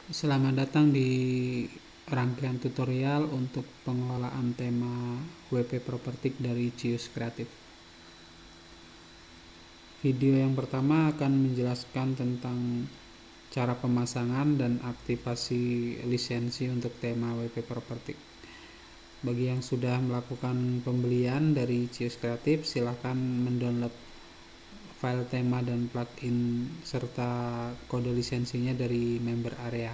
Selamat datang di rangkaian tutorial untuk pengelolaan tema WP Propertik dari Cius Kreatif. Video yang pertama akan menjelaskan tentang cara pemasangan dan aktivasi lisensi untuk tema WP Propertik. Bagi yang sudah melakukan pembelian dari Cius Kreatif, silahkan mendownload file tema dan plugin serta kode lisensinya dari member area.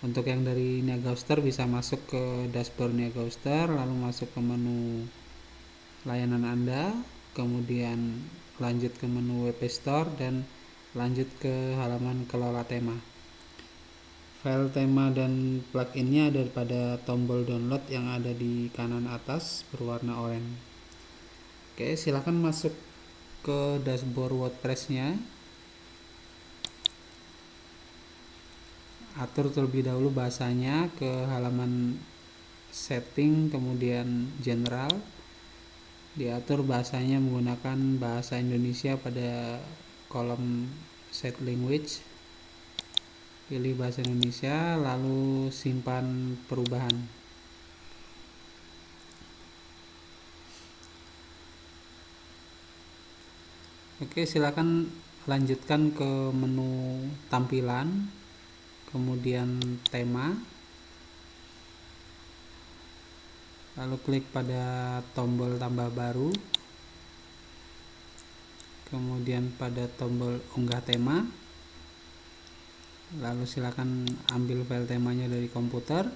Untuk yang dari Niagauster bisa masuk ke dashboard Niagauster, lalu masuk ke menu layanan Anda, kemudian lanjut ke menu WP Store dan lanjut ke halaman kelola tema. File tema dan pluginnya ada pada tombol download yang ada di kanan atas berwarna oranye. Oke, silakan masuk ke dashboard WordPress-nya. Atur terlebih dahulu bahasanya ke halaman setting, kemudian general. Diatur bahasanya menggunakan bahasa Indonesia pada kolom set language. Pilih bahasa Indonesia, lalu simpan perubahan. Oke, silakan lanjutkan ke menu tampilan, kemudian tema, lalu klik pada tombol tambah baru, kemudian pada tombol unggah tema, lalu silakan ambil file temanya dari komputer.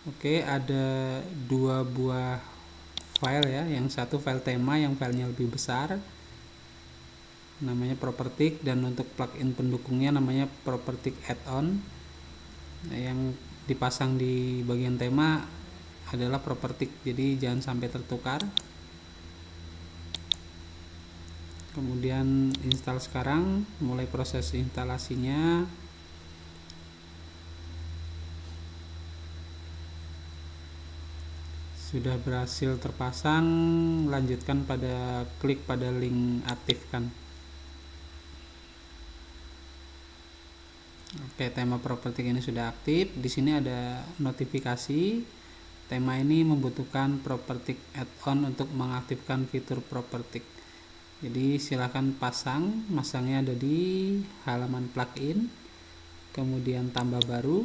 Oke, ada dua buah file ya, yang satu file tema yang filenya lebih besar namanya Propertik, dan untuk plugin pendukungnya namanya Propertik Add-on. Yang dipasang di bagian tema adalah Propertik, jadi jangan sampai tertukar. Kemudian install sekarang, mulai proses instalasinya. Sudah berhasil terpasang, lanjutkan pada klik pada link aktifkan. Oke, tema Propertik ini sudah aktif. Di sini ada notifikasi. Tema ini membutuhkan Propertik Add-on untuk mengaktifkan fitur Propertik. Jadi silakan pasang. Masangnya ada di halaman plugin, kemudian tambah baru.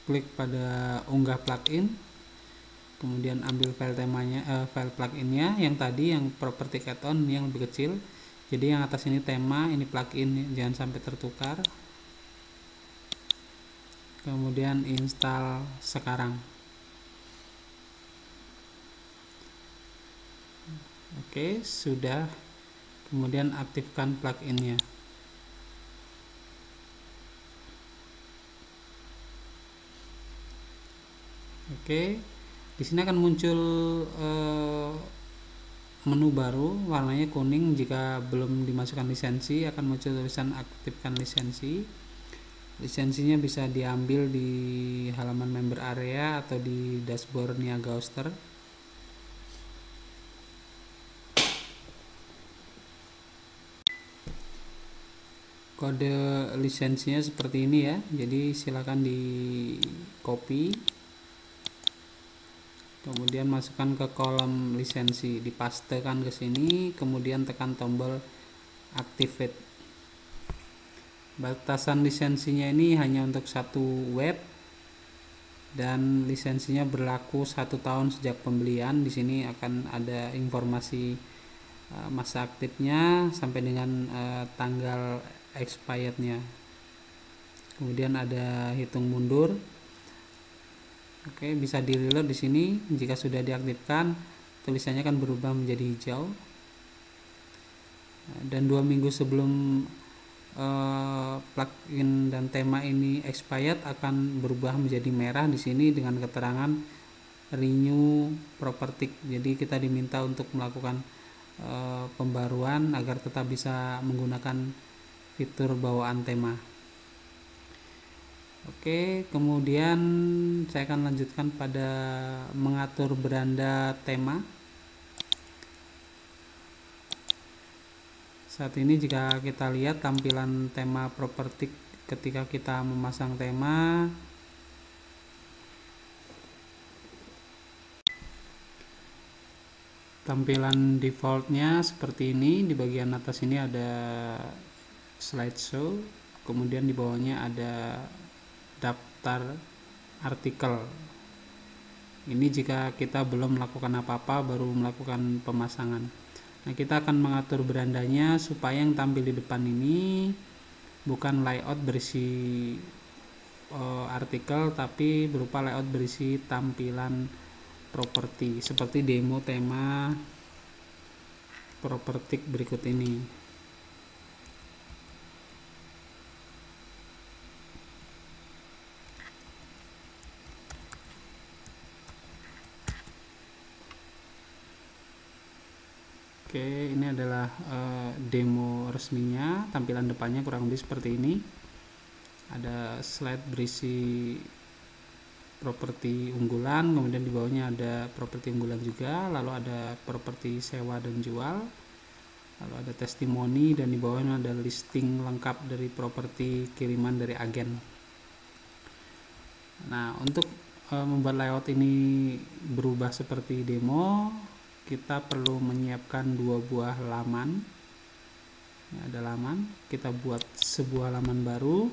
Klik pada unggah plugin, kemudian ambil file temanya, file pluginnya yang tadi, yang Propertik Add-on yang lebih kecil. Jadi yang atas ini tema, ini plugin, jangan sampai tertukar. Kemudian install sekarang. Oke, sudah. Kemudian aktifkan pluginnya. Oke, di sini akan muncul menu baru warnanya kuning. Jika belum dimasukkan lisensi, akan muncul tulisan aktifkan lisensi. Lisensinya bisa diambil di halaman member area atau di dashboard Niagauster. Kode lisensinya seperti ini ya, jadi silakan di copy, kemudian masukkan ke kolom lisensi, dipastekan ke sini, kemudian tekan tombol activate. Batasan lisensinya ini hanya untuk satu web dan lisensinya berlaku 1 tahun sejak pembelian. Di sini akan ada informasi masa aktifnya sampai dengan tanggal expirednya. Kemudian ada hitung mundur. Oke, bisa di reload di sini. Jika sudah diaktifkan, tulisannya akan berubah menjadi hijau. Dan 2 minggu sebelum plugin dan tema ini expired akan berubah menjadi merah di sini dengan keterangan renew Propertik. Jadi kita diminta untuk melakukan pembaruan agar tetap bisa menggunakan fitur bawaan tema. Oke, kemudian saya akan lanjutkan pada mengatur beranda tema. Saat ini jika kita lihat tampilan tema properti ketika kita memasang tema, tampilan defaultnya seperti ini. Di bagian atas ini ada slideshow, kemudian di bawahnya ada daftar artikel. Ini jika kita belum melakukan apa-apa, baru melakukan pemasangan. Nah, kita akan mengatur berandanya supaya yang tampil di depan ini bukan layout berisi artikel, tapi berupa layout berisi tampilan properti seperti demo tema properti berikut ini. Oke, ini adalah demo resminya. Tampilan depannya kurang lebih seperti ini. Ada slide berisi properti unggulan, kemudian di bawahnya ada properti unggulan juga, lalu ada properti sewa dan jual, lalu ada testimoni, dan di bawahnya ada listing lengkap dari properti kiriman dari agen. Nah, untuk membuat layout ini berubah seperti demo, kita perlu menyiapkan dua buah laman. Ini ada laman, kita buat sebuah laman baru.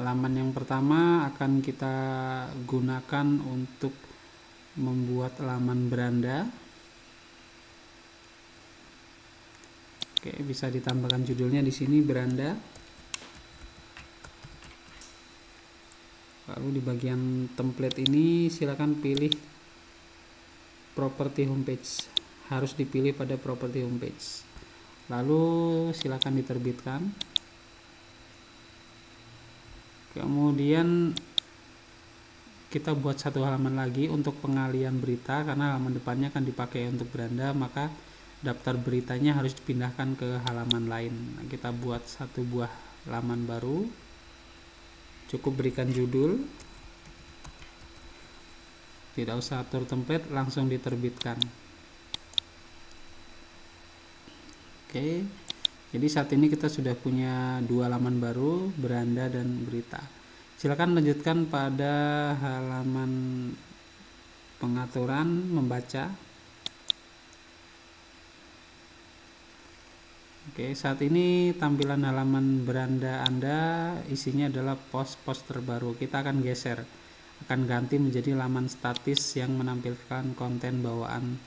Laman yang pertama akan kita gunakan untuk membuat laman beranda. Oke, bisa ditambahkan judulnya di sini beranda. Lalu di bagian template ini silakan pilih properti homepage. Harus dipilih pada properti homepage. Lalu silakan diterbitkan. Kemudian kita buat satu halaman lagi untuk pengalian berita, karena halaman depannya akan dipakai untuk beranda, maka daftar beritanya harus dipindahkan ke halaman lain. Nah, kita buat satu buah halaman baru, cukup berikan judul, tidak usah atur template, langsung diterbitkan. Oke, jadi saat ini kita sudah punya dua halaman baru, beranda dan berita. Silakan lanjutkan pada halaman pengaturan membaca. Oke, saat ini tampilan halaman beranda Anda isinya adalah post-post terbaru. Kita akan geser, akan ganti menjadi laman statis yang menampilkan konten bawaan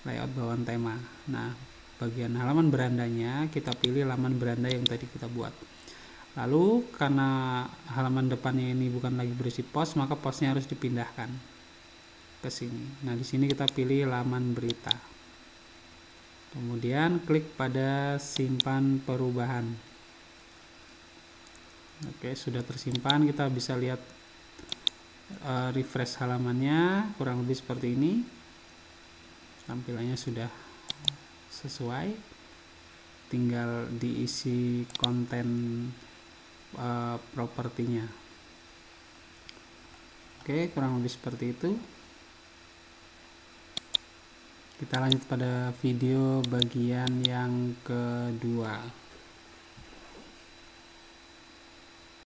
layout bawaan tema. Nah, bagian halaman berandanya kita pilih halaman beranda yang tadi kita buat. Lalu karena halaman depannya ini bukan lagi berisi post, maka postnya harus dipindahkan ke sini. Nah, di sini kita pilih halaman berita. Kemudian klik pada simpan perubahan. Oke, sudah tersimpan. Kita bisa lihat refresh halamannya, kurang lebih seperti ini. Tampilannya sudah sesuai, tinggal diisi konten propertinya. Oke, kurang lebih seperti itu. Kita lanjut pada video bagian yang kedua.